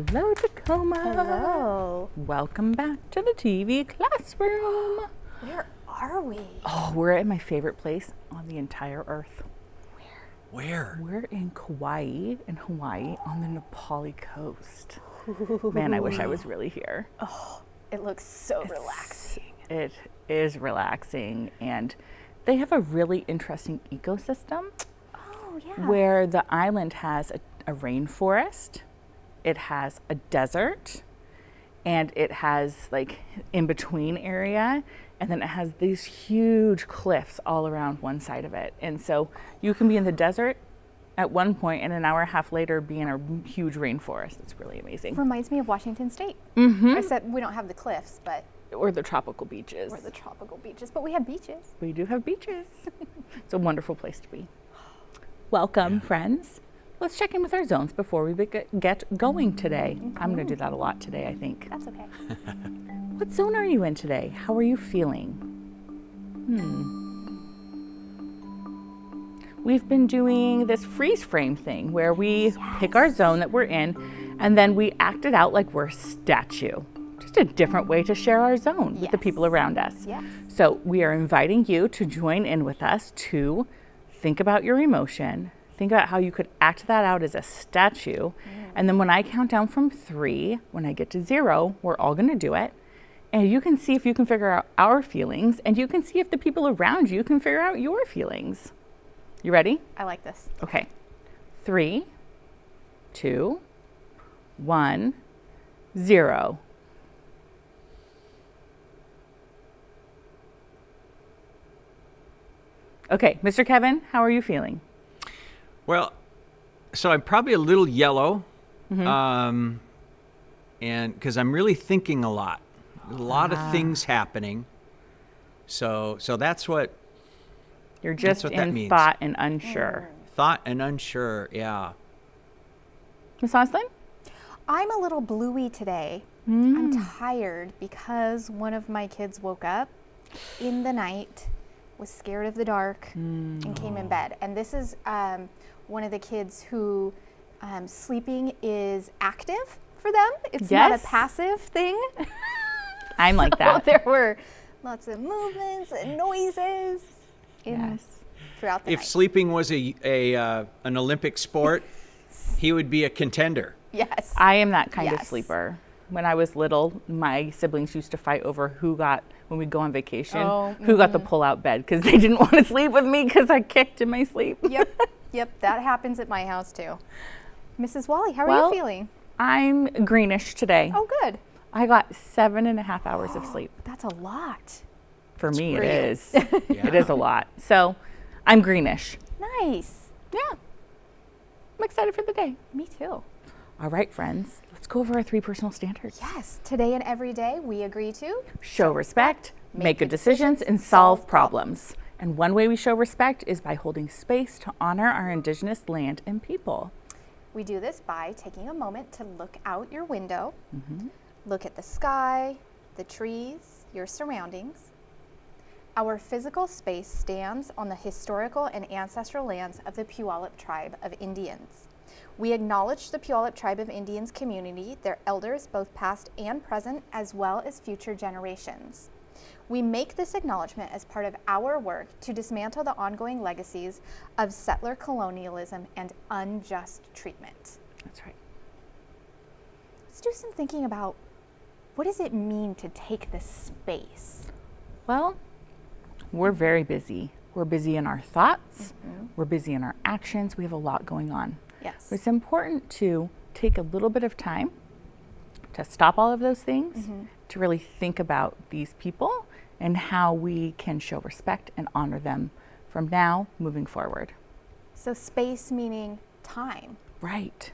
Hello, Tacoma. Hello. Welcome back to the TV classroom. Where are we? Oh, we're at my favorite place on the entire earth. Where? We're in Kauai, in Hawaii, on the Nepali coast. Man, I wish I was really here. Oh, it looks so relaxing. It is relaxing, and they have a really interesting ecosystem. Oh, yeah. Where the island has a rainforest, it has a desert, and it has like in between area, and then it has these huge cliffs all around one side of it. And so you can be in the desert at one point and an hour and a half later be in a huge rainforest. It's really amazing. Reminds me of Washington State. Mm-hmm. Except we don't have the cliffs, but Or the tropical beaches. or the tropical beaches, but we have beaches. We do have beaches. It's a wonderful place to be. Welcome, friends. Let's check in with our zones before we get going today. I'm going to do that a lot today, I think. That's okay. What zone are you in today? How are you feeling? We've been doing this freeze frame thing where we pick our zone that we're in and then we act it out like we're a statue. Just a different way to share our zone with the people around us. Yes. So we are inviting you to join in with us to think about your emotion. Think about how you could act that out as a statue. And then when I count down from 3, when I get to 0, we're all going to do it. And you can see if you can figure out our feelings, and you can see if the people around you can figure out your feelings. You ready? I like this. Okay. 3, 2, 1, 0. Okay, Mr. Kevin, how are you feeling? Well, so I'm probably a little yellow, and because I'm really thinking a lot of things happening. So that's what You're just what that in means. thought and unsure. thought and unsure. Yeah. Miss Oslin? I'm a little bluey today. I'm tired because one of my kids woke up in the night, was scared of the dark, and came in bed. And this is one of the kids who sleeping is active for them. It's not a Yes. passive thing. I'm like that. There were lots of movements and noises throughout the If night. sleeping was an Olympic sport, he would be a contender. Yes. I am that kind of Yes. sleeper. When I was little, my siblings used to fight over when we'd go on vacation, who got the pull-out bed because they didn't want to sleep with me because I kicked in my sleep. Yep, that happens at my house too. Mrs. Wally, how are Well, you feeling? I'm greenish today. Oh, good. I got 7.5 hours of sleep. That's a lot. For me, it for you. is. Yeah. It is a lot. So I'm greenish. Nice. Yeah. I'm excited for the day. Me too. All right, friends, let's go over our 3 personal standards. Yes, today and every day we agree to Show respect, make good decisions, and solve problems. And one way we show respect is by holding space to honor our indigenous land and people. We do this by taking a moment to look out your window, look at the sky, the trees, your surroundings. Our physical space stands on the historical and ancestral lands of the Puyallup tribe of Indians. We acknowledge the Puyallup tribe of Indians community, their elders, both past and present, as well as future generations. We make this acknowledgement as part of our work to dismantle the ongoing legacies of settler colonialism and unjust treatment. That's right. Let's do some thinking about what does it mean to take the space? Well, we're very busy. We're busy in our thoughts. We're busy in our actions. We have a lot going on. Yes. It's important to take a little bit of time to stop all of those things, to really think about these people and how we can show respect and honor them from now moving forward. So space meaning time. Right.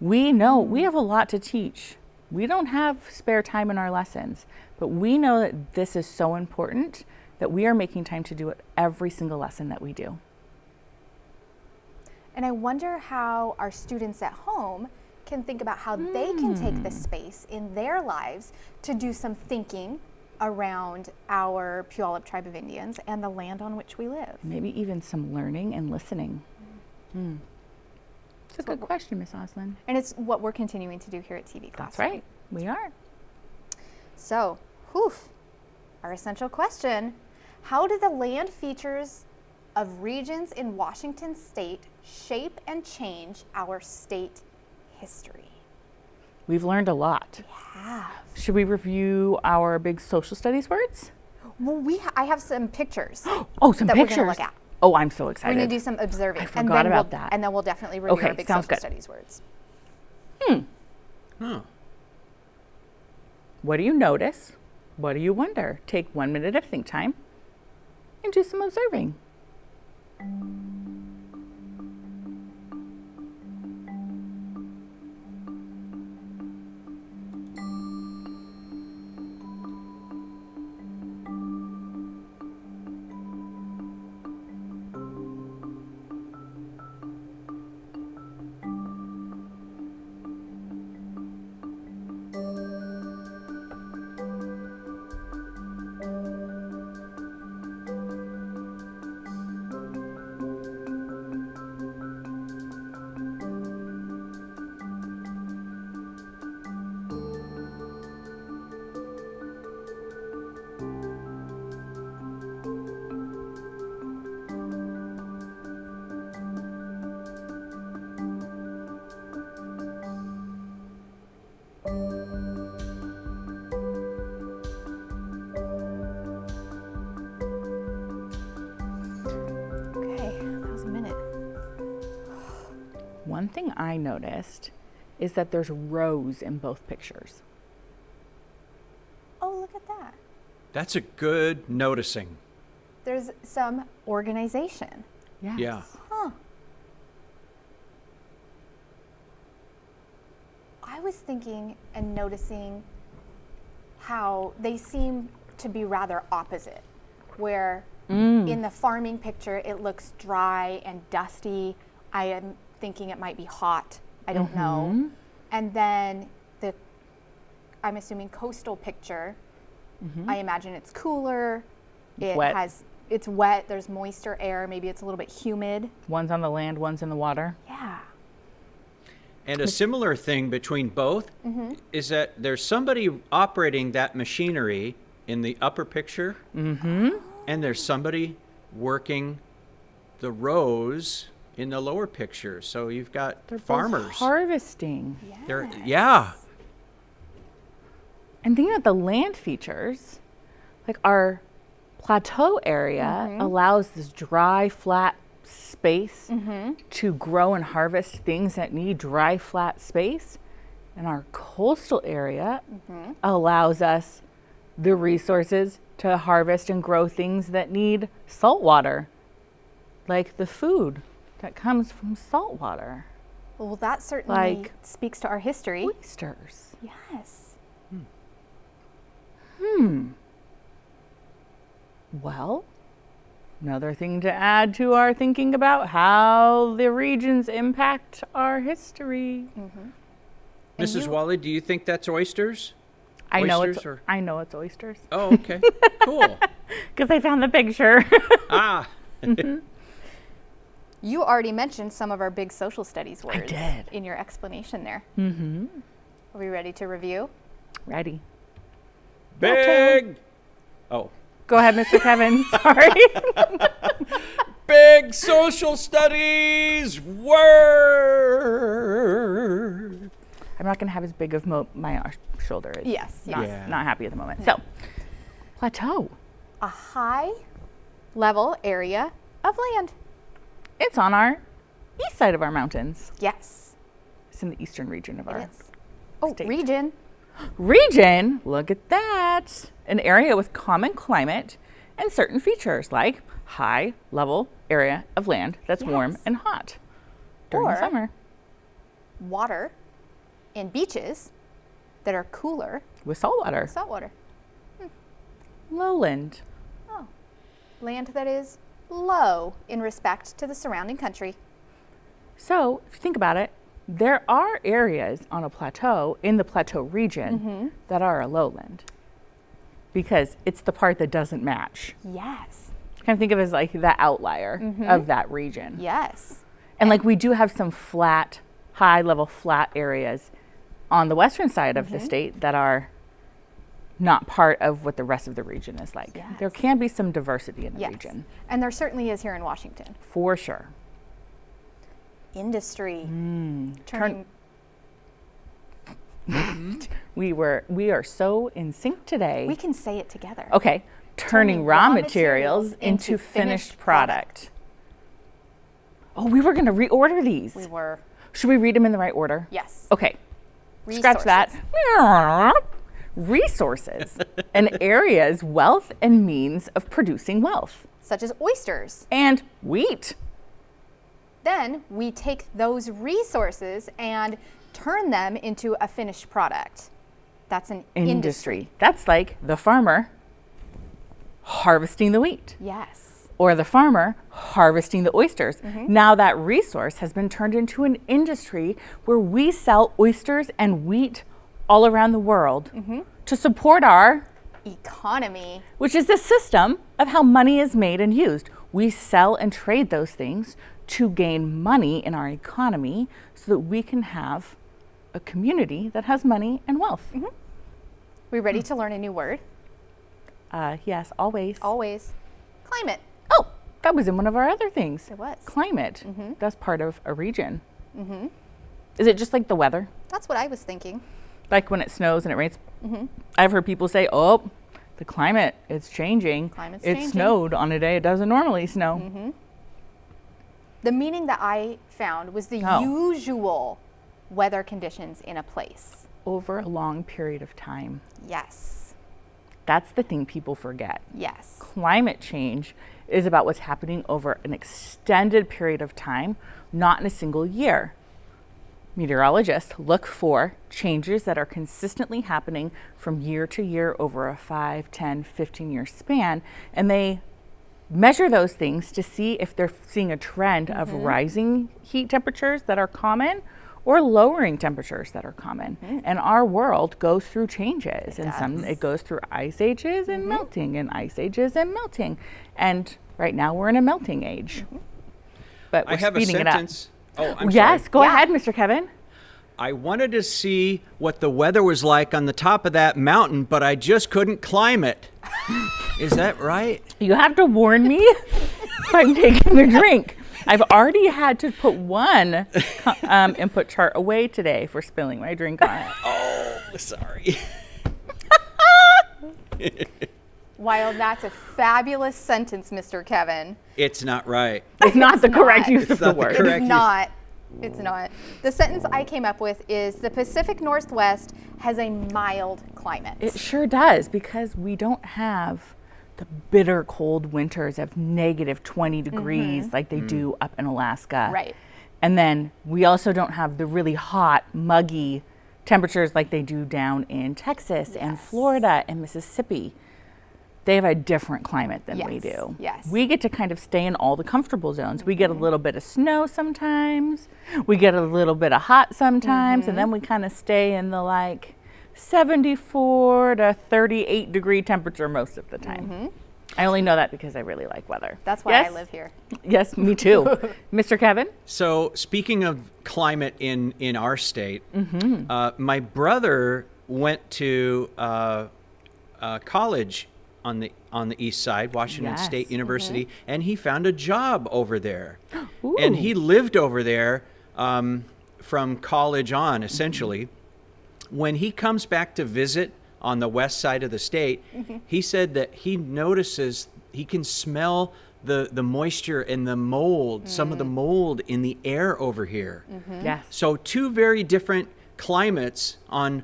We know we have a lot to teach. We don't have spare time in our lessons, but we know that this is so important that we are making time to do it every single lesson that we do. And I wonder how our students at home can think about how they can take the space in their lives to do some thinking around our Puyallup tribe of Indians and the land on which we live. Maybe even some learning and listening. That's a good question, Miss Oslin. And it's what we're continuing to do here at TV Classroom. That's right. We are. So, our essential question, how do the land features of regions in Washington state shape and change our state history? We've learned a lot. We have. Should we review our big social studies words? Well, I have some pictures. Oh, some that pictures. We're gonna look at. Oh, I'm so excited. We're going to do some observing. I forgot about that. And then we'll definitely review Okay, our big sounds social good. studies words. Huh. What do you notice? What do you wonder? Take 1 minute of think time and do some observing. Okay, that was a minute. One thing I noticed is that there's rows in both pictures. Oh, look at that. That's a good noticing. There's some organization. Yes. Yeah. Huh. I was thinking and noticing how they seem to be rather opposite, where in the farming picture it looks dry and dusty. I am thinking it might be hot. I don't know. And then I'm assuming coastal picture, I imagine it's cooler. Wet. It's wet, there's moisture air, maybe it's a little bit humid. One's on the land, one's in the water. Yeah. And a similar thing between both is that there's somebody operating that machinery in the upper picture, and there's somebody working the rows in the lower picture. So you've got They're both farmers. harvesting. Yeah. And thinking about the land features, like our plateau area allows this dry, flat space to grow and harvest things that need dry, flat space. And our coastal area allows us the resources to harvest and grow things that need salt water, like the food that comes from salt water. Well, that certainly Like speaks to our history. Oysters. Yes. Well, another thing to add to our thinking about how the regions impact our history. Mrs. Wally, do you think that's oysters? I know Oysters it's or- I know it's oysters Oh, okay. Cool. because I found the picture. Ah. You already mentioned some of our big social studies words did. in your explanation there. Are we ready to review? Ready? Big. Oh. Go ahead, Mr. Kevin. Sorry. Big social studies word. I'm not going to have as big of my shoulder. It's Yes, Not, yes. not happy at the moment. So, plateau. A high level area of land. It's on our east side of our mountains. Yes, It's in the eastern region of it our is. Oh, state. region. region. Look at that. An area with common climate and certain features like high level area of land that's warm Yes. and hot during Or- the summer Water and beaches that are cooler. with salt water. Saltwater. Lowland. Oh, land that is low in respect to the surrounding country. So, if you think about it, there are areas on a plateau in the plateau region that are a lowland because it's the part that doesn't match. Yes. Kind of think of it as like the outlier of that region. Yes. And like we do have some flat high level flat areas on the western side of the state that are not part of what the rest of the region is like. Yes. There can be some diversity in the Yes. region. And there certainly is here in Washington. For sure. Industry. Turn- We are so in sync today. We can say it together. Okay. Turning raw materials into finished product. Oh, we were going to reorder these. We were. Should we read them in the right order? Yes. Okay. Scratch that. Resources and areas, wealth and means of producing wealth. Such as oysters. And wheat. Then we take those resources and turn them into a finished product. That's an industry. That's like the farmer harvesting the wheat. Yes. Or the farmer harvesting the oysters. Now that resource has been turned into an industry where we sell oysters and wheat all around the world to support our Economy. which is the system of how money is made and used. We sell and trade those things to gain money in our economy so that we can have a community that has money and wealth. We ready to learn a new word? Yes, always. Always. Climate. Oh, that was in one of our other things. It was. Climate. That's part of a region. Is it just like the weather? That's what I was thinking. Like when it snows and it rains? I've heard people say, oh, the climate is changing. Climate's It changing. snowed on a day it doesn't normally snow. The meaning that I found was the Oh. usual weather conditions in a place. Over a long period of time. Yes. That's the thing people forget. Yes. Climate change is about what's happening over an extended period of time, not in a single year. Meteorologists look for changes that are consistently happening from year to year over a 5, 10, 15-year span, and they measure those things to see if they're seeing a trend of rising heat temperatures that are common or lowering temperatures that are common. And our world goes through changes, and it goes through ice ages and melting, and ice ages and melting. And right now we're in a melting age. But we're I have a speeding it up. sentence. Oh, I'm Yes, sorry. go Yeah. ahead, Mr. Kevin. I wanted to see what the weather was like on the top of that mountain, but I just couldn't climb it. Is that right? You have to warn me if I'm taking a drink. I've already had to put one input chart away today for spilling my drink on it. Oh, sorry. While that's a fabulous sentence, Mr. Kevin, It's not right. It's not the correct not. use of It's the not the word. correct- it's not. It's not. The sentence I came up with is the Pacific Northwest has a mild climate. It sure does, because we don't have the bitter cold winters of negative 20 degrees like they do up in Alaska. Right. And then we also don't have the really hot, muggy temperatures like they do down in Texas and Yes. Florida and Mississippi. They have a different climate than we Yes, do. yes. We get to kind of stay in all the comfortable zones. We get a little bit of snow sometimes. We get a little bit of hot sometimes. And then we kind of stay in the like 74 to 38 degree temperature most of the time. I only know that because I really like weather. That's why I Yes? live here. Yes, me too. Mr. Kevin? So, speaking of climate in our state, my brother went to college on the east side, Washington Yes. State University, and he found a job over there. Ooh. And he lived over there from college on, essentially. When he comes back to visit on the west side of the state, he said that he notices, he can smell the moisture and the mold, some of the mold in the air over here. Yes. So two very different climates on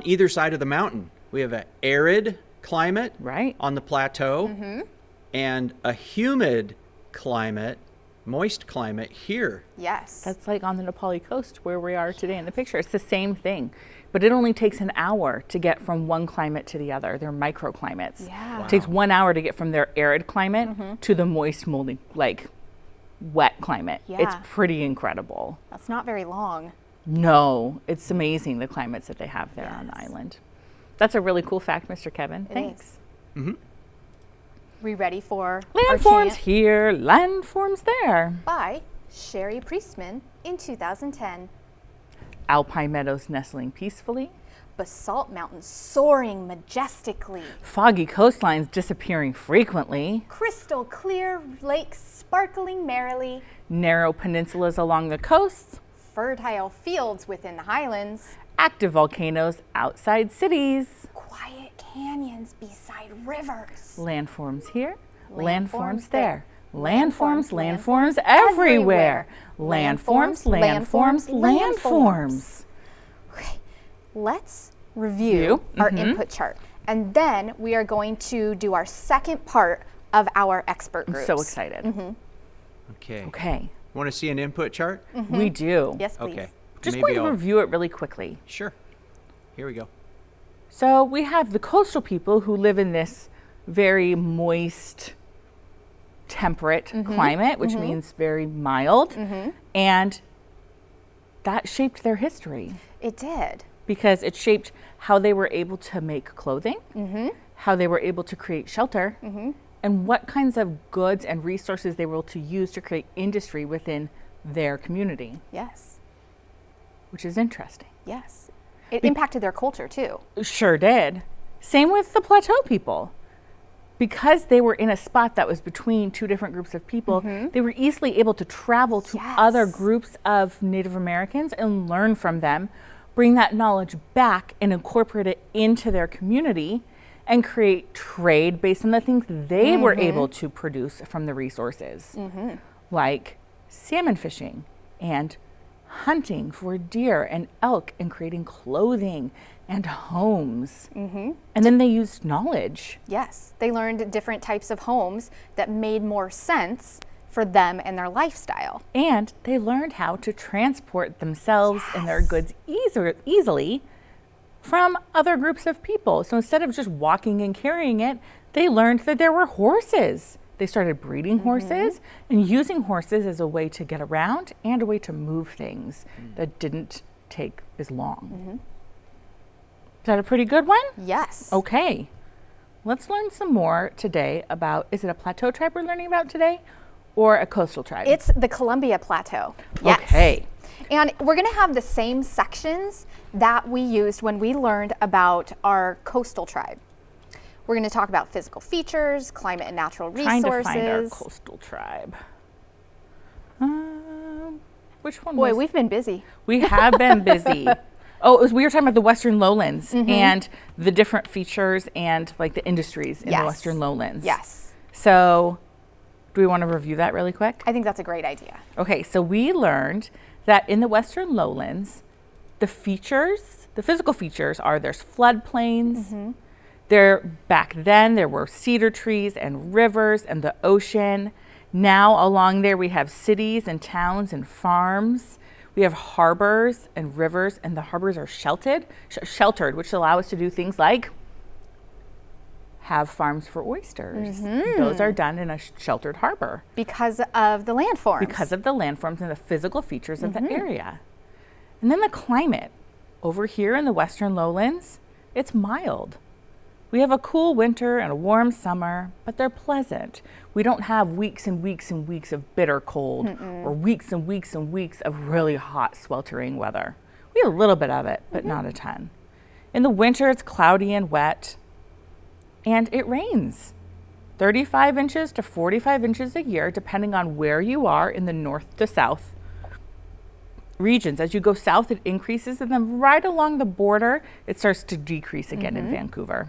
either side of the mountain. We have an arid climate Right. on the plateau and a humid climate, moist climate here. Yes. That's like on the Nepali coast where we are today in the picture. It's the same thing, but it only takes an hour to get from one climate to the other. They're microclimates. Yeah. It takes 1 hour to get from their arid climate to the moist, moldy, like wet climate. It's Yeah. pretty incredible. That's not very long. No, it's amazing the climates that they have there on the Yes. island. That's a really cool fact, Mr. Kevin. It Thanks. We ready for our Landforms chant here, landforms there. by Sherry Priestman in 2010. alpine meadows nestling peacefully, Basalt mountains soaring majestically, foggy coastlines disappearing frequently, crystal clear lakes sparkling merrily, narrow peninsulas along the coasts, fertile fields within the highlands, active volcanoes outside cities, quiet canyons beside rivers, landforms here, Landforms landforms there. there, landforms everywhere, landforms, landforms, landforms. Okay, let's review our input chart. And then we are going to do our second part of our expert I'm groups. so excited. Okay. Okay, Want to see an input chart? we do. Yes, please. Okay. Just Maybe going to I'll- review it really quickly. Sure. Here we go. So we have the coastal people who live in this very moist, temperate climate, which means very mild. And that shaped their history It did. because it shaped how they were able to make clothing, how they were able to create shelter, and what kinds of goods and resources they were able to use to create industry within their community, Yes. which is interesting. Yes. It impacted their culture too. Sure did. Same with the plateau people. Because they were in a spot that was between two different groups of people, they were easily able to travel to other Yes. groups of Native Americans and learn from them, bring that knowledge back and incorporate it into their community and create trade based on the things they were able to produce from the resources, like salmon fishing and hunting for deer and elk and creating clothing and homes. And then they used knowledge. Yes. They learned different types of homes that made more sense for them and their lifestyle. And they learned how to transport themselves and their goods easily from other groups of people. So instead of just walking and carrying it, they learned that there were horses. They started breeding horses and using horses as a way to get around and a way to move things that didn't take as long. Is that a pretty good one? Yes. Okay. Let's learn some more today about, is it a plateau tribe we're learning about today or a coastal tribe? It's the Columbia Plateau. Yes. Okay. And we're going to have the same sections that we used when we learned about our coastal tribe. We're going to talk about physical features, climate and natural resources. Trying to find our coastal tribe. Which one Boy, was we've been busy. We have been busy. We were talking about the Western Lowlands and the different features and like the industries in the Yes. Western Lowlands. Yes. So do we want to review that really quick? I think that's a great idea. Okay, so we learned that in the Western Lowlands, the physical features are there's floodplains. Back then there were cedar trees and rivers and the ocean. Now along there we have cities and towns and farms. We have harbors and rivers, and the harbors are sheltered, which allow us to do things like have farms for oysters. Those are done in a sheltered harbor Because of the landforms. because of the landforms and the physical features of the area. And then the climate. Over here in the Western Lowlands, it's mild. We have a cool winter and a warm summer, but they're pleasant. We don't have weeks and weeks and weeks of bitter cold or weeks and weeks and weeks of really hot, sweltering weather. We have a little bit of it, but not a ton. In the winter, it's cloudy and wet, and it rains 35 inches to 45 inches a year, depending on where you are in the north to south regions. As you go south, it increases, and then right along the border, it starts to decrease again in Vancouver.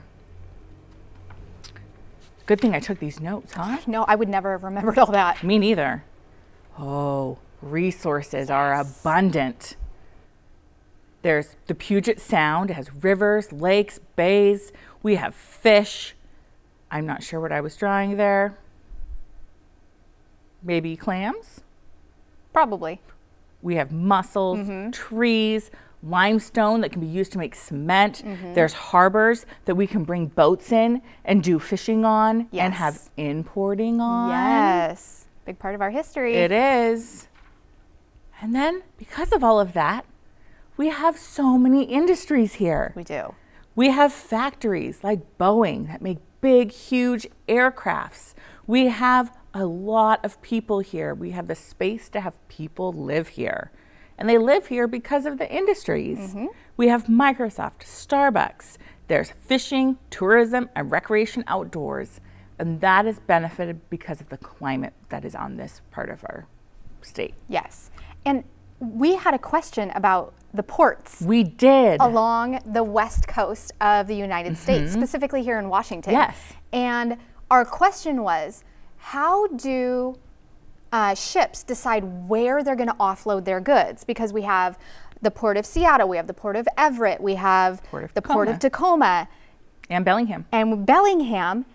Good thing I took these notes, huh? No, I would never have remembered all that. Me neither. Oh, resources are abundant. There's the Puget Sound. It has rivers, lakes, bays. We have fish. I'm not sure what I was drawing there. Maybe clams? Probably. We have mussels, trees, limestone that can be used to make cement. There's harbors that we can bring boats in and do fishing on and have Yes. importing on. Yes. Big part of our history. It is. And then because of all of that, we have so many industries here. We do. We have factories like Boeing that make big, huge aircrafts. We have a lot of people here. We have the space to have people live here. And they live here because of the industries. We have Microsoft, Starbucks. There's fishing, tourism, and recreation outdoors. And that is benefited because of the climate that is on this part of our state. Yes. And we had a question about the ports We did. along the west coast of the United States, specifically here in Washington. Yes. And our question was, how do ships decide where they're going to offload their goods? Because we have the Port of Seattle, we have the Port of Everett, we have the Port of Tacoma. And Bellingham. And Bellingham.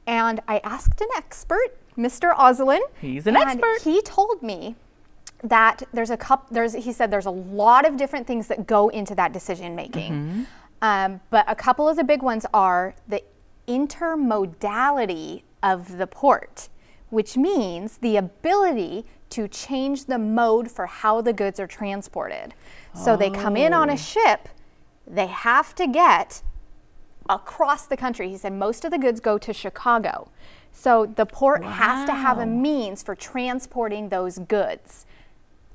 And I asked an expert, Mr. Oslin. He's an expert. He told me that he said there's a lot of different things that go into that decision making. But a couple of the big ones are the intermodality of the port, which means the ability to change the mode for how the goods are transported. So they come in on a ship, they have to get across the country. He said most of the goods go to Chicago. So the port has to have a means for transporting those goods.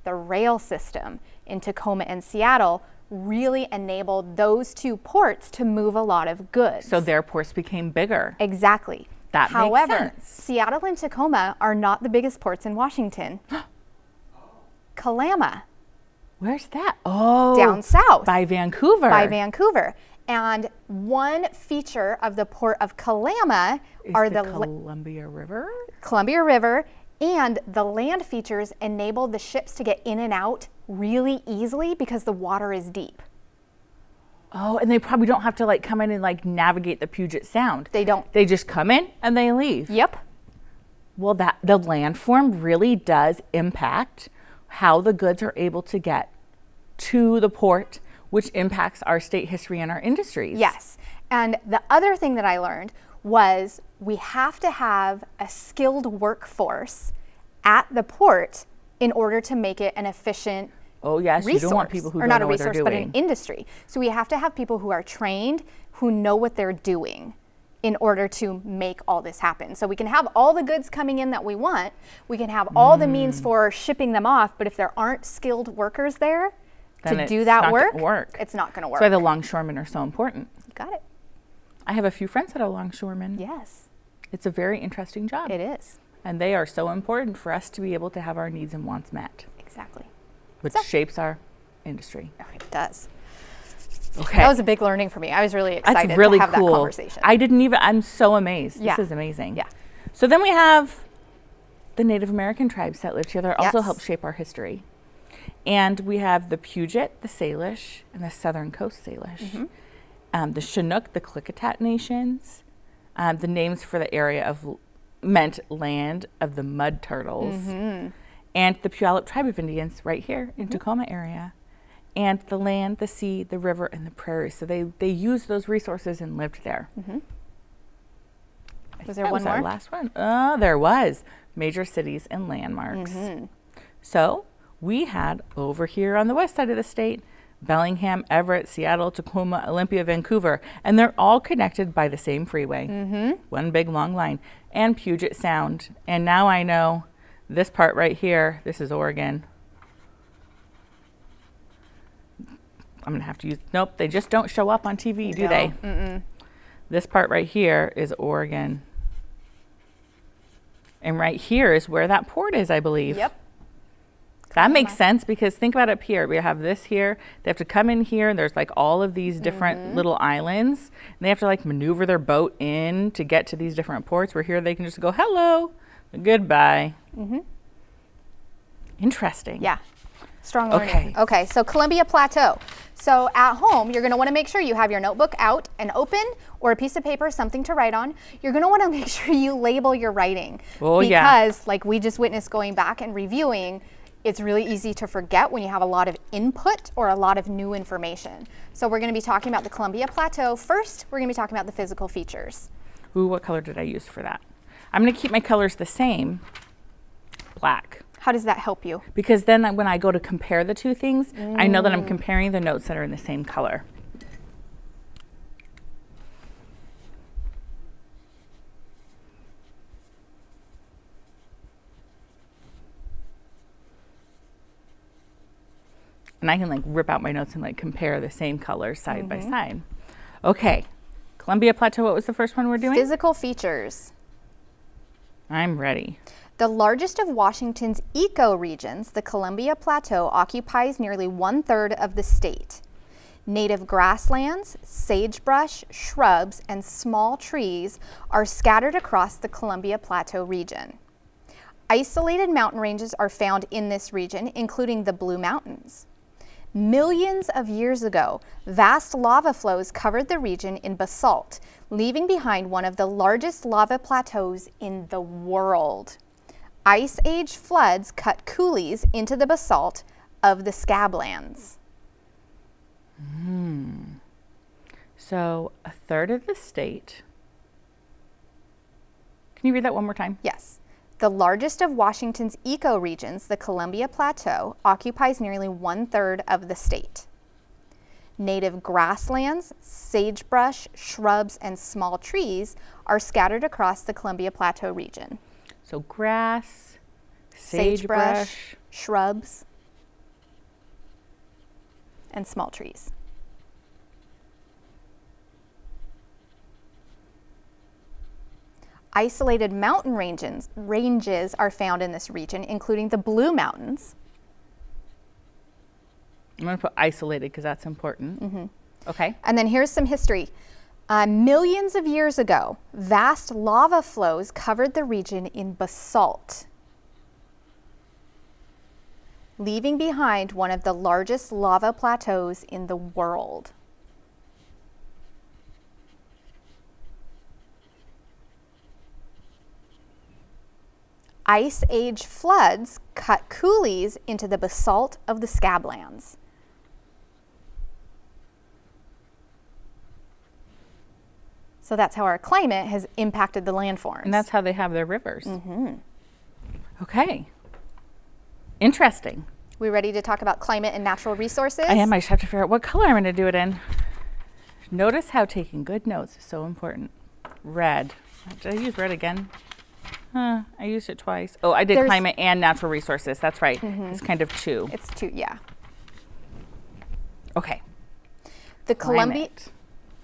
The rail system in Tacoma and Seattle really enabled those two ports to move a lot of goods. So their ports became bigger. Exactly. That However, makes sense. Seattle and Tacoma are not the biggest ports in Washington. Kalama, Where's that? Oh, down south. by Vancouver. By Vancouver. And one feature of the port of Kalama are the Columbia River. Columbia River, and the land features enable the ships to get in and out really easily because the water is deep. Oh, and they probably don't have to like come in and like navigate the Puget Sound. They don't. They just come in and they leave. Yep. Well, that the landform really does impact how the goods are able to get to the port, which impacts our state history and our industries. Yes. And the other thing that I learned was we have to have a skilled workforce at the port in order to make it an efficient Oh yes, resource. you don't want people who or don't not know a what they're resource, but an doing. industry. So we have to have people who are trained, who know what they're doing in order to make all this happen. So we can have all the goods coming in that we want. We can have all the means for shipping them off, but if there aren't skilled workers there Then to do it's that not work, gonna work. it's not going to work. That's why the longshoremen are so important. You got it. I have a few friends that are longshoremen. Yes, It's a very interesting job. it is. And they are so important for us to be able to have our needs and wants met, Exactly. which So- shapes our industry. Oh, it does. Okay. That was a big learning for me. I was really excited That's really to have cool. that conversation. I'm so amazed. Yeah. This is amazing. Yeah. So then we have the Native American tribes that lived here that also Yes. helped shape our history. And we have the Puget, the Salish, and the Southern Coast Salish. The Chinook, the Klickitat nations. The names for the area meant land of the mud turtles. And the Puyallup tribe of Indians right here in Tacoma area. And the land, the sea, the river, and the prairie. So they used those resources and lived there. I Was think there that one our more? last one. There was. Major cities and landmarks. So we had over here on the west side of the state, Bellingham, Everett, Seattle, Tacoma, Olympia, Vancouver. And they're all connected by the same freeway. One big long line. And Puget Sound. And now I know this part right here, this is Oregon. I'm going to have to use, nope, they just don't show up on TV, do they? This part right here is Oregon. And right here is where that port is, I believe. Yep. That makes sense because think about up here. We have this here. They have to come in here and there's like all of these different little islands. And they have to like maneuver their boat in to get to these different ports where here they can just go, hello, goodbye. Interesting. Yeah. Strong learning. Okay. Okay, so Columbia Plateau. So at home, you're going to want to make sure you have your notebook out and open or a piece of paper, something to write on. You're going to want to make sure you label your writing. Oh, yeah. Because like we just witnessed going back and reviewing, it's really easy to forget when you have a lot of input or a lot of new information. So we're going to be talking about the Columbia Plateau. First, we're going to be talking about the physical features. Ooh, what color did I use for that? I'm going to keep my colors the same, black. How does that help you? Because then when I go to compare the two things, I know that I'm comparing the notes that are in the same color. And I can like rip out my notes and like compare the same colors side by side. Okay. Columbia Plateau, what was the first one we're doing? Physical features. I'm ready. The largest of Washington's ecoregions, the Columbia Plateau, occupies nearly 1/3 of the state. Native grasslands, sagebrush, shrubs, and small trees are scattered across the Columbia Plateau region. Isolated mountain ranges are found in this region, including the Blue Mountains. Millions of years ago, vast lava flows covered the region in basalt, leaving behind one of the largest lava plateaus in the world. Ice Age floods cut coulees into the basalt of the scablands. So 1/3 of the state. Can you read that one more time? Yes. The largest of Washington's ecoregions, the Columbia Plateau, occupies nearly 1/3 of the state. Native grasslands, sagebrush, shrubs, and small trees are scattered across the Columbia Plateau region. So grass, sagebrush, shrubs, and small trees. Isolated mountain ranges are found in this region, including the Blue Mountains. I'm going to put isolated because that's important. Okay. And then here's some history. Millions of years ago, vast lava flows covered the region in basalt, leaving behind one of the largest lava plateaus in the world. Ice Age floods cut coulees into the basalt of the scablands. So that's how our climate has impacted the landforms. And that's how they have their rivers. Okay. Interesting. We ready to talk about climate and natural resources? I am. I just have to figure out what color I'm going to do it in. Notice how taking good notes is so important. Red. Did I use red again? I used it twice. Oh, I did climate and natural resources. That's right. It's kind of two. It's two, yeah. Okay. The Columbia, Climate.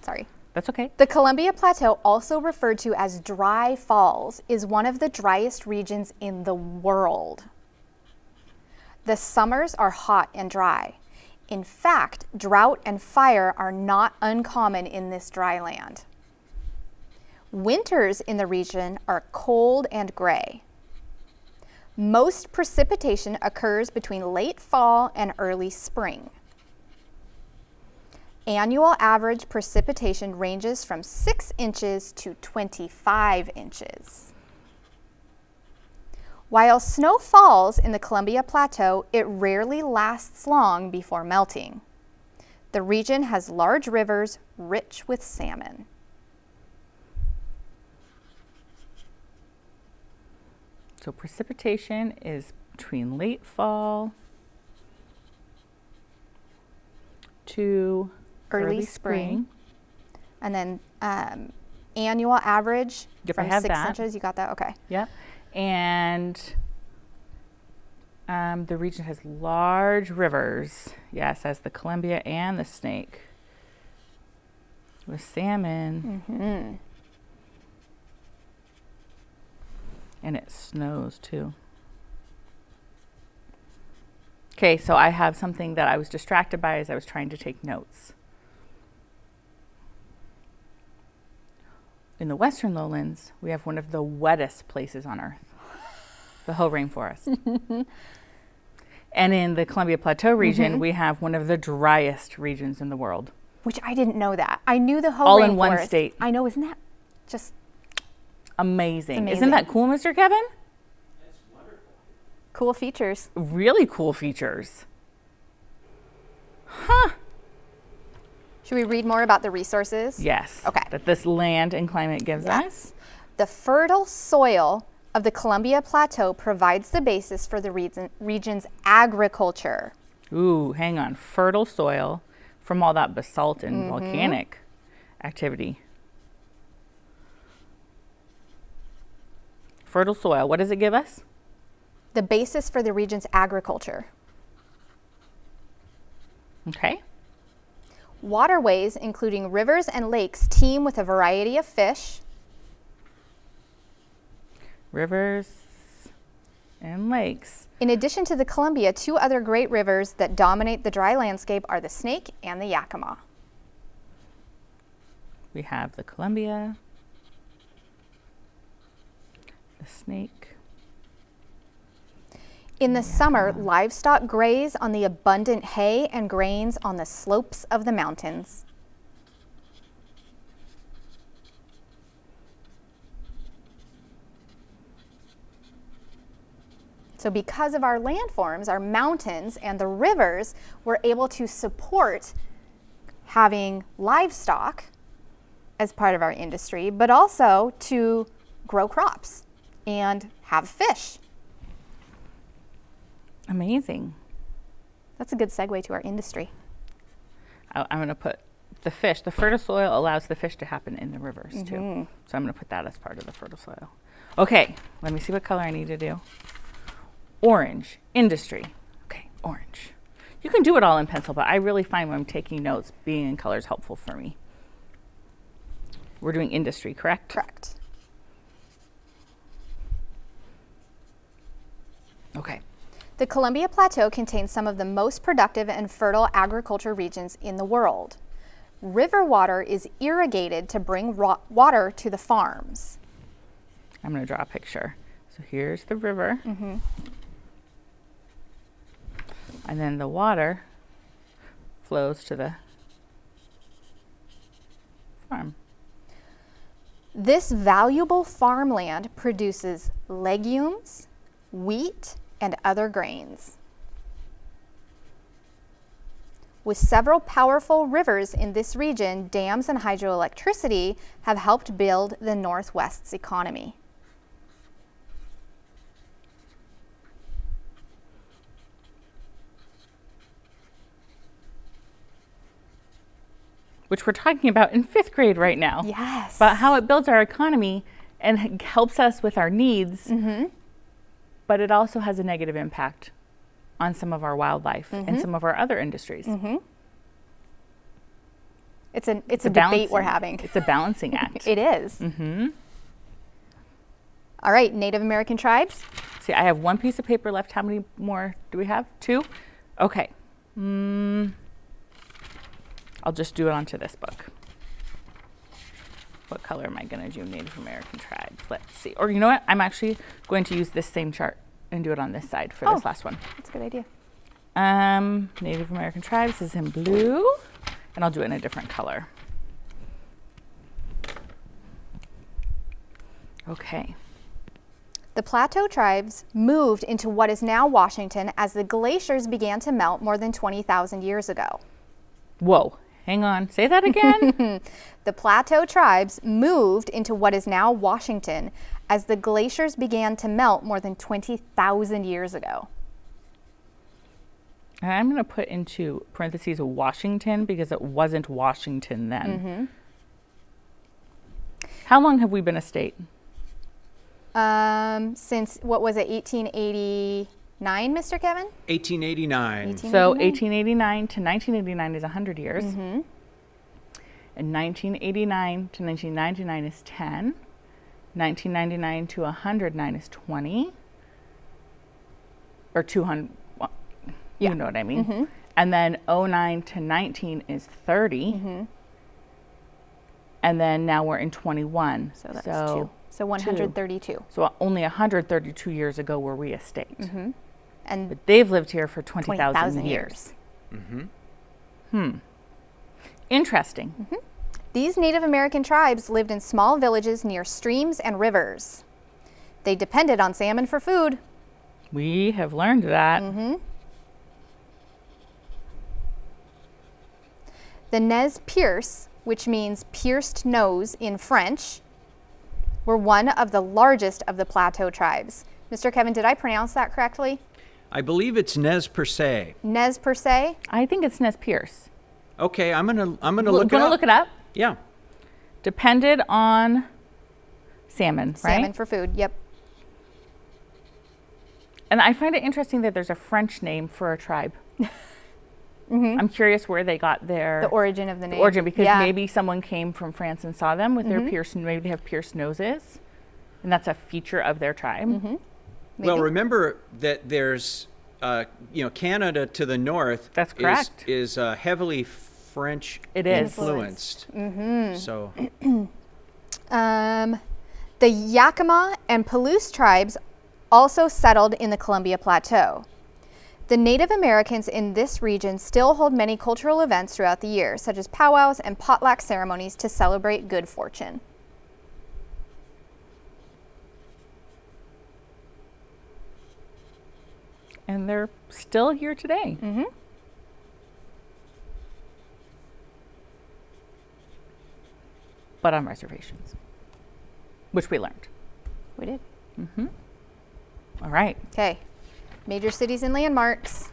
sorry. That's okay. The Columbia Plateau, also referred to as Dry Falls, is one of the driest regions in the world. The summers are hot and dry. In fact, drought and fire are not uncommon in this dry land. Winters in the region are cold and gray. Most precipitation occurs between late fall and early spring. Annual average precipitation ranges from 6 inches to 25 inches. While snow falls in the Columbia Plateau, it rarely lasts long before melting. The region has large rivers rich with salmon. So precipitation is between late fall to Early spring. And then annual average Yep, I from have 6 that. inches. You got that? Okay. Yep. And the region has large rivers. Yes, as the Columbia and the Snake. With salmon. And it snows too. Okay, so I have something that I was distracted by as I was trying to take notes. In the western lowlands, we have one of the wettest places on Earth, the Hoh rainforest. And in the Columbia Plateau region, we have one of the driest regions in the world. Which I didn't know that. I knew the Hoh All rainforest. in one state. I know, isn't that just Amazing. amazing. Isn't that cool, Mr. Kevin? cool features? Really cool features. Huh. Should we read more about the resources? Yes. Okay. That this land and climate gives us. The fertile soil of the Columbia Plateau provides the basis for the region's agriculture. Ooh, hang on. Fertile soil from all that basalt and volcanic activity. Fertile soil. What does it give us? The basis for the region's agriculture. Okay. Waterways, including rivers and lakes, teem with a variety of fish. Rivers and lakes. In addition to the Columbia, 2 other great rivers that dominate the dry landscape are the Snake and the Yakima. We have the Columbia, the Snake. In the summer, livestock graze on the abundant hay and grains on the slopes of the mountains. So because of our landforms, our mountains and the rivers, we're able to support having livestock as part of our industry, but also to grow crops and have fish. Amazing. That's a good segue to our industry. I'm going to put the fish. The fertile soil allows the fish to happen in the rivers too. So I'm going to put that as part of the fertile soil. Okay, let me see what color I need to do. Orange, industry. Okay, orange. You can do it all in pencil, but I really find when I'm taking notes, being in color is helpful for me. We're doing industry, correct? Correct. Okay. The Columbia Plateau contains some of the most productive and fertile agriculture regions in the world. River water is irrigated to bring water to the farms. I'm going to draw a picture. So here's the river. And then the water flows to the farm. This valuable farmland produces legumes, wheat, and other grains. With several powerful rivers in this region, dams and hydroelectricity have helped build the Northwest's economy. Which we're talking about in 5th grade right now. Yes. About how it builds our economy and helps us with our needs, but it also has a negative impact on some of our wildlife and some of our other industries. It's a debate we're having. It's a balancing act. It is. All right, Native American tribes. See, I have 1 piece of paper left. How many more do we have? 2? Okay. I'll just do it onto this book. What color am I going to do Native American tribes? Let's see. Or you know what? I'm actually going to use this same chart and do it on this side for this last one. That's a good idea. Native American tribes is in blue, and I'll do it in a different color. Okay. The Plateau tribes moved into what is now Washington as the glaciers began to melt more than 20,000 years ago. Whoa. Hang on. Say that again. The Plateau tribes moved into what is now Washington as the glaciers began to melt more than 20,000 years ago. And I'm going to put into parentheses Washington because it wasn't Washington then. How long have we been a state? Since, what was it, 1889, Mr. Kevin? 1889. So 1889 to 1989 is 100 years. And 1989 to 1999 is 10. 1999 to 109 is 20. Or 200, well, you know what I mean. And then 09 to 19 is 30. And then now we're in 21. So that's 2. So 132. So only 132 years ago were we a state. And But they've lived here for 20,000 20,000 years. Interesting. these Native American tribes lived in small villages near streams and rivers. They depended on salmon for food. We have learned that. The Nez Perce, which means pierced nose in French, were one of the largest of the Plateau tribes. Mr. Kevin, did I pronounce that correctly? I believe it's Nez Perce. Nez Perce? I think it's Nez Perce. Okay, I'm gonna look it up. Gonna look it up? Yeah. Depended on salmon, right? Salmon for food, yep. And I find it interesting that there's a French name for a tribe. I'm curious where they got their The origin of the name. origin, because Yeah. maybe someone came from France and saw them with their pierced, maybe they have pierced noses, and that's a feature of their tribe. Well, Maybe. remember that there's, Canada to the north. That's correct. Is heavily French It is. influenced. So The Yakima and Palouse tribes also settled in the Columbia Plateau. The Native Americans in this region still hold many cultural events throughout the year, such as powwows and potluck ceremonies to celebrate good fortune. And they're still here today. But on reservations, which we learned. We did. All right. Okay. Major cities and landmarks.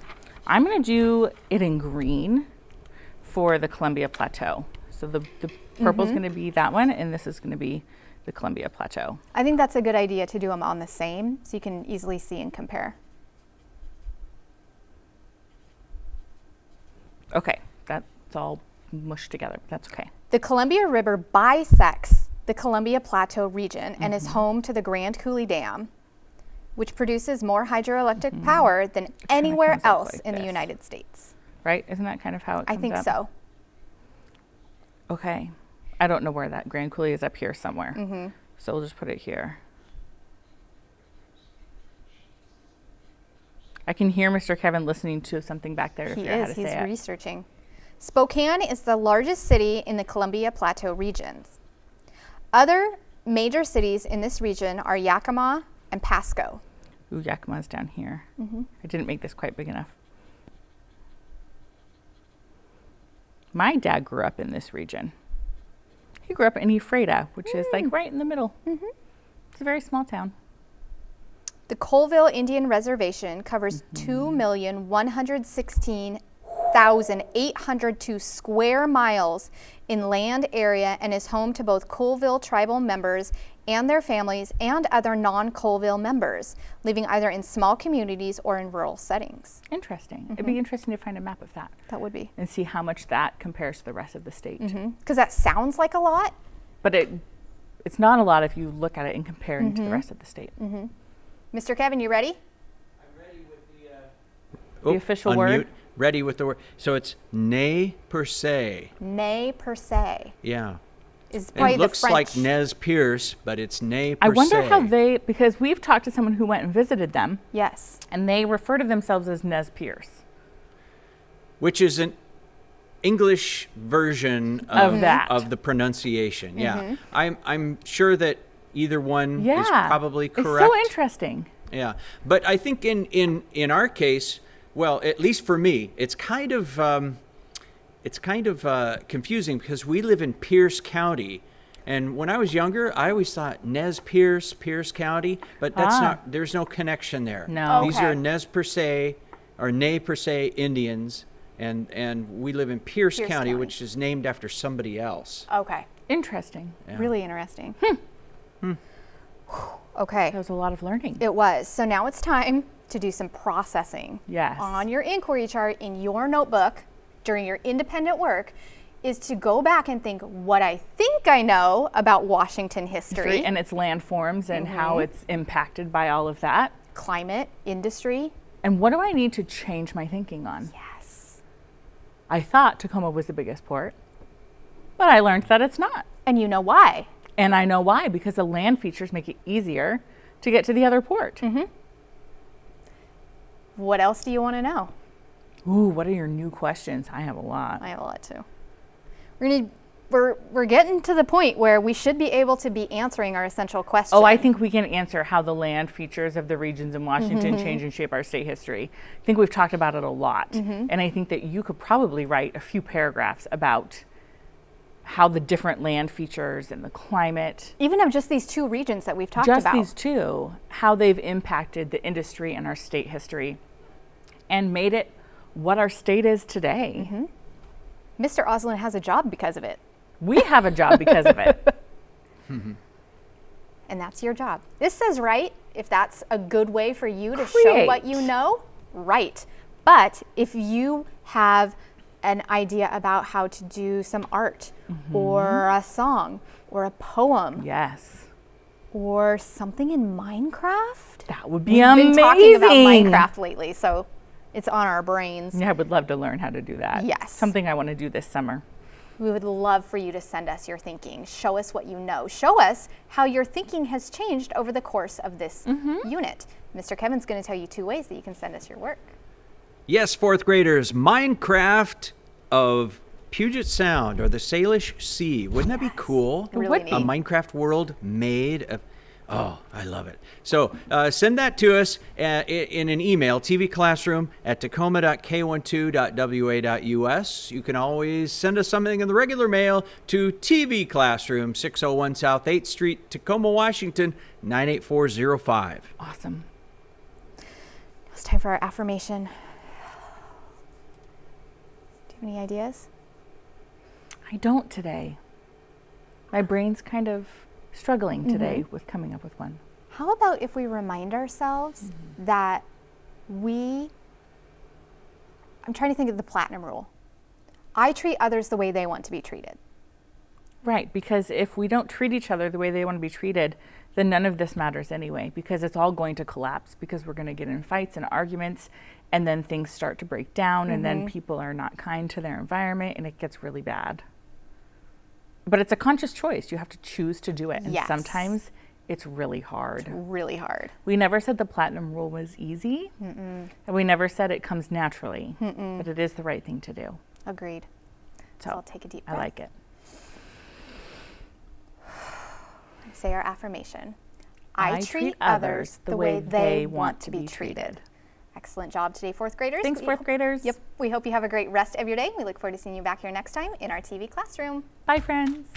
I'm going to do it in green for the Columbia Plateau. So the purple is going to be that one, and this is going to be the Columbia Plateau. I think that's a good idea to do them on the same so you can easily see and compare. Okay, that's all mushed together, but that's okay. The Columbia River bisects the Columbia Plateau region and is home to the Grand Coulee Dam, which produces more hydroelectric power than anywhere comes up else like in the this. United States. Right? Isn't that kind of how it I comes think up? so. Okay. I don't know where that Grand Coulee is, up here somewhere. So we'll just put it here. I can hear Mr. Kevin listening to something back there to He figure out how is. to He's say it. researching. Spokane is the largest city in the Columbia Plateau regions. Other major cities in this region are Yakima and Pasco. Ooh, Yakima's down here. I didn't make this quite big enough. My dad grew up in this region. He grew up in Ephrata, which is like right in the middle. It's a very small town. The Colville Indian Reservation covers 2,116,802 square miles in land area and is home to both Colville tribal members and their families and other non-Colville members, living either in small communities or in rural settings. Interesting. It'd be interesting to find a map of that That would be. and see how much that compares to the rest of the state. Because that sounds like a lot. But it's not a lot if you look at it and compare it to the rest of the state. Mr. Kevin, you ready? I'm ready with The official unmute. word? Ready with the word. So it's ne per se. Ne per se Yeah. is probably It looks the French. like Nez Pierce, but it's ne per I wonder se. how because we've talked to someone who went and visited them, Yes. and they refer to themselves as Nez Pierce. Which is an English version of that. of the pronunciation. Yeah. I'm sure that either one Yeah. is probably correct. It's so interesting. Yeah, but I think in our case, well, at least for me, it's kind of confusing because we live in Pierce County, and when I was younger, I always thought Nez Pierce, Pierce County, but that's not. There's no connection there. No. These Okay. are Nez per se or Ne per se Indians, and we live in Pierce Pierce County, County. which is named after somebody else. Okay. Interesting. Yeah. Really interesting. Okay. That was a lot of learning. It was. So now it's time to do some processing. Yes. On your inquiry chart in your notebook during your independent work is to go back and think what I think I know about Washington history, And its landforms and how it's impacted by all of that. climate, industry. And what do I need to change my thinking on? Yes. I thought Tacoma was the biggest port, but I learned that it's not. And you know why? And I know why, because the land features make it easier to get to the other port. What else do you want to know? Ooh, what are your new questions? I have a lot. I have a lot too. We're getting to the point where we should be able to be answering our essential questions. Oh, I think we can answer how the land features of the regions in Washington change and shape our state history. I think we've talked about it a lot. And I think that you could probably write a few paragraphs about how the different land features and the climate, even of just these two regions that we've talked just about. these two, how they've impacted the industry and our state history and made it what our state is today. Mr. Oslin has a job because of it. We have a job because of it. And that's your job. This says right. If that's a good way for you to show what you know, right. But if you have an idea about how to do some art or a song or a poem Yes. or something in Minecraft. That would be We've amazing. been talking about Minecraft lately, so it's on our brains. Yeah, I would love to learn how to do that. Yes. Something I want to do this summer. We would love for you to send us your thinking. Show us what you know. Show us how your thinking has changed over the course of this unit. Mr. Kevin's going to tell you 2 ways that you can send us your work. Yes, fourth graders, Minecraft of Puget Sound or the Salish Sea. Wouldn't that be cool? Really A neat. Minecraft world made of. Oh, I love it. So send that to us in an email, tvclassroom@tacoma.k12.wa.us. You can always send us something in the regular mail to TV Classroom, 601 South 8th Street, Tacoma, Washington, 98405. Awesome. It's time for our affirmation. Do you have any ideas? I don't today. My brain's kind of struggling today with coming up with one. How about if we remind ourselves that I'm trying to think of the platinum rule. I treat others the way they want to be treated. Right, because if we don't treat each other the way they want to be treated, then none of this matters anyway, because it's all going to collapse, because we're going to get in fights and arguments, and then things start to break down, and then people are not kind to their environment, and it gets really bad. But it's a conscious choice. You have to choose to do it, and Yes. sometimes it's really hard. Really hard. We never said the platinum rule was easy, and we never said it comes naturally, but it is the right thing to do. Agreed. So I'll take a deep I breath. like it. Say our affirmation. I treat others the way they want to be treated. Excellent job today, fourth graders. Thanks, fourth graders. Yep. We hope you have a great rest of your day. We look forward to seeing you back here next time in our TV classroom. Bye, friends.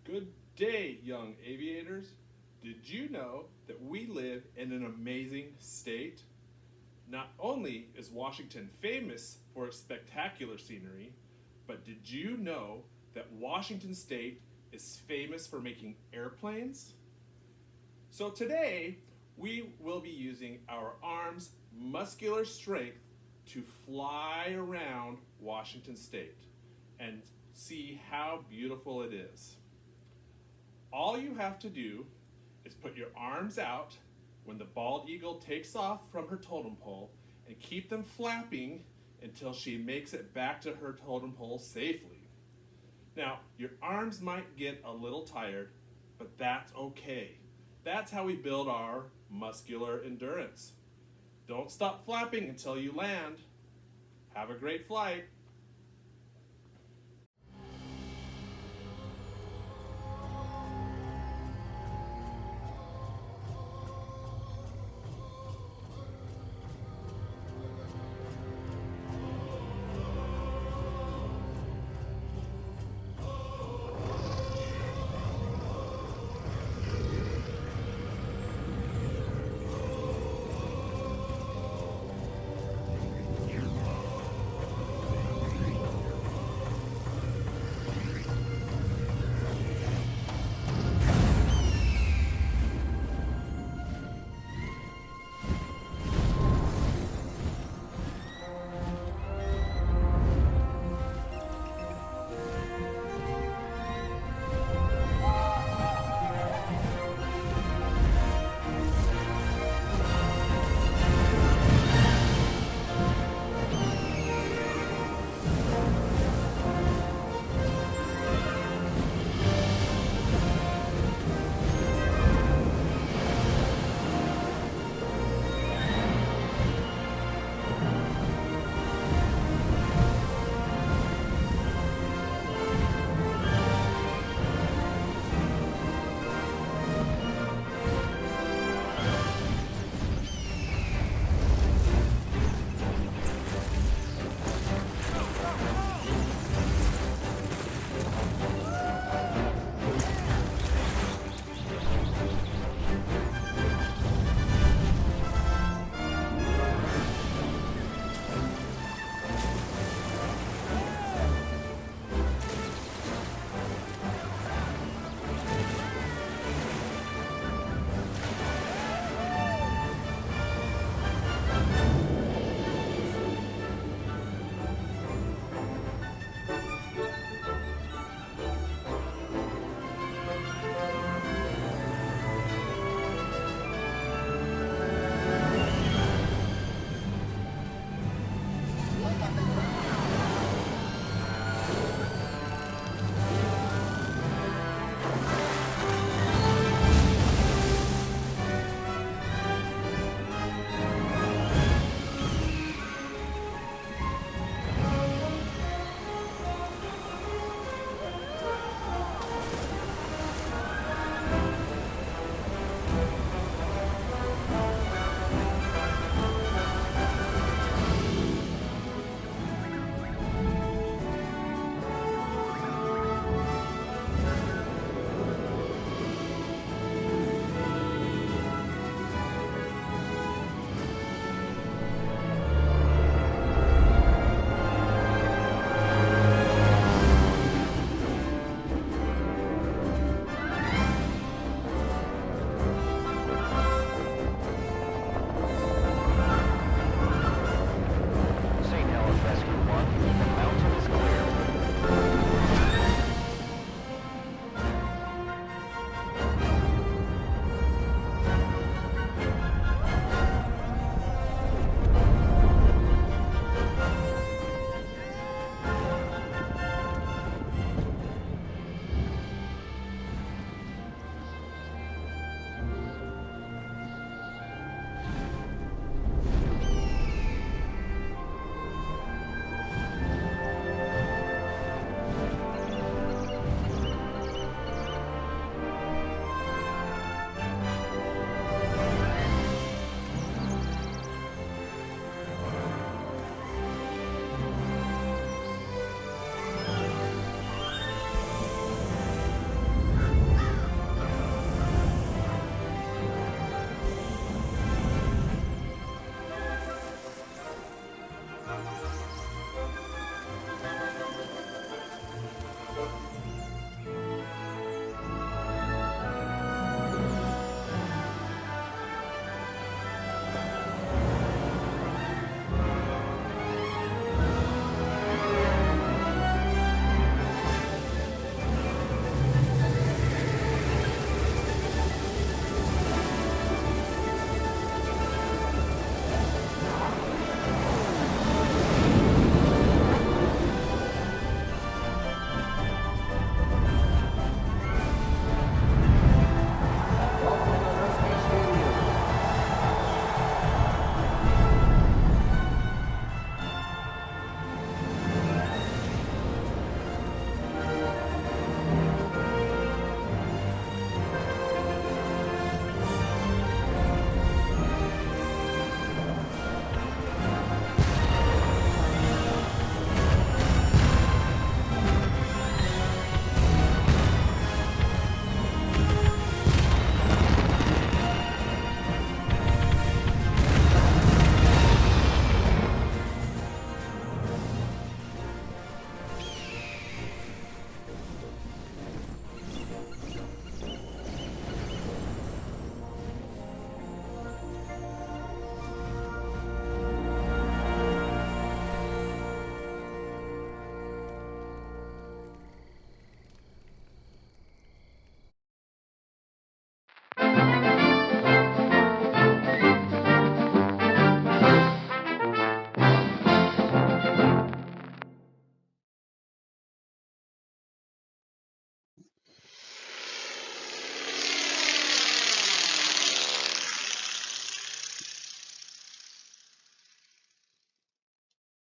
Good day, young aviators. Did you know that we live in an amazing state? Not only is Washington famous for its spectacular scenery, but did you know that Washington State is famous for making airplanes? So today, we will be using our arms' muscular strength to fly around Washington State and see how beautiful it is. All you have to do is put your arms out when the bald eagle takes off from her totem pole and keep them flapping until she makes it back to her totem pole safely. Now, your arms might get a little tired, but that's okay. That's how we build our muscular endurance. Don't stop flapping until you land. Have a great flight.